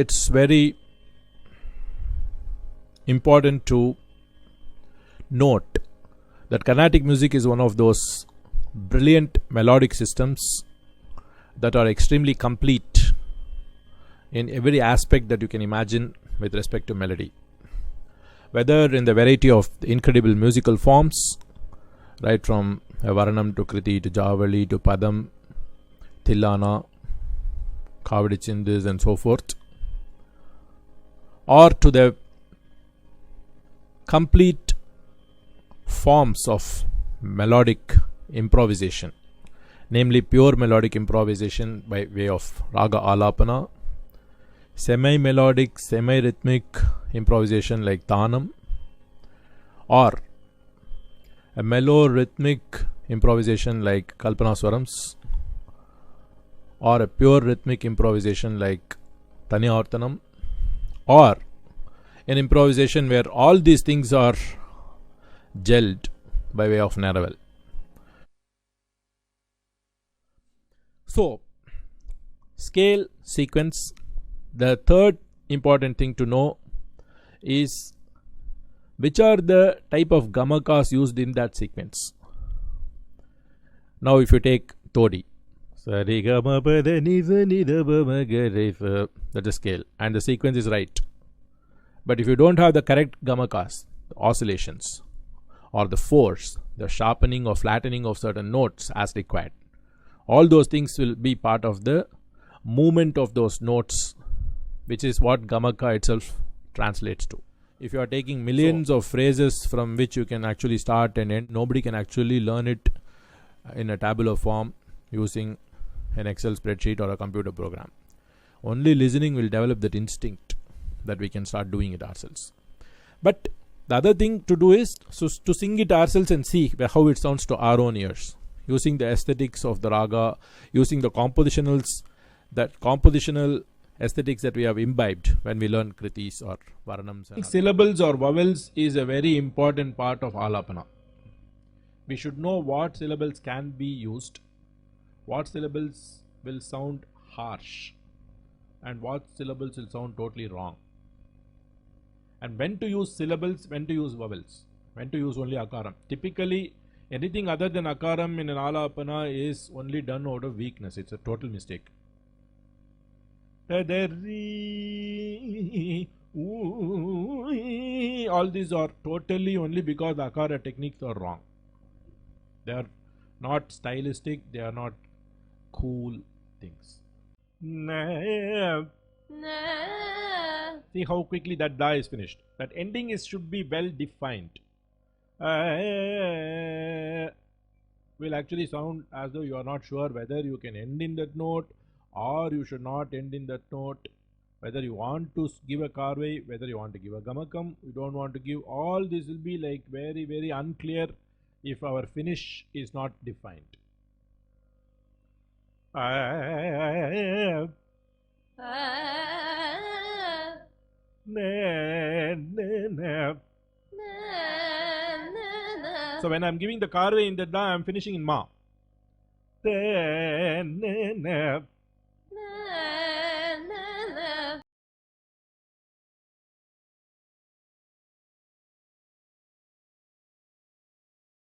it's very important to note that Carnatic music is one of those brilliant melodic systems that are extremely complete in every aspect that you can imagine with respect to melody. Whether in the variety of the incredible musical forms, right from Varanam to Kriti to Javali to Padam, Tillana, Kavadi Chindis and so forth, or to the complete forms of melodic improvisation, namely pure melodic improvisation by way of Raga Alapana, semi-melodic, semi-rhythmic improvisation like Tanam, or a mellow-rhythmic improvisation like Kalpana Swarams, or a pure rhythmic improvisation like Taniyavartanam, or an improvisation where all these things are gelled by way of Naravel. So, scale, sequence. The third important thing to know is which are the type of gamakas used in that sequence. Now if you take Todi, that's the scale and the sequence is right. But if you don't have the correct gamakas, the oscillations or the force, the sharpening or flattening of certain notes as required, all those things will be part of the movement of those notes, which is what gamaka itself translates to. If you are taking millions of phrases from which you can actually start and end, nobody can actually learn it in a tabular form using an Excel spreadsheet or a computer program. Only listening will develop that instinct that we can start doing it ourselves. But the other thing to do is to sing it ourselves and see how it sounds to our own ears, using the aesthetics of the raga, using the compositional aesthetics that we have imbibed when we learn kritis or varanams. Syllables or vowels is a very important part of alapana. We should know what syllables can be used, what syllables will sound harsh, and what syllables will sound totally wrong. And when to use syllables, when to use vowels, when to use only akaram. Typically, anything other than akaram in an alapana is only done out of weakness. It's a total mistake. All these are totally only because the akara techniques are wrong. They are not stylistic, they are not cool things. See how quickly that da is finished. That ending should be well defined. Will actually sound as though you are not sure whether you can end in that note or you should not end in that note, whether you want to give a karvai, whether you want to give a gamakam, you don't want to give. All this will be like very, very unclear if our finish is not defined. So when I am giving the karvai in the da, I am finishing in ma.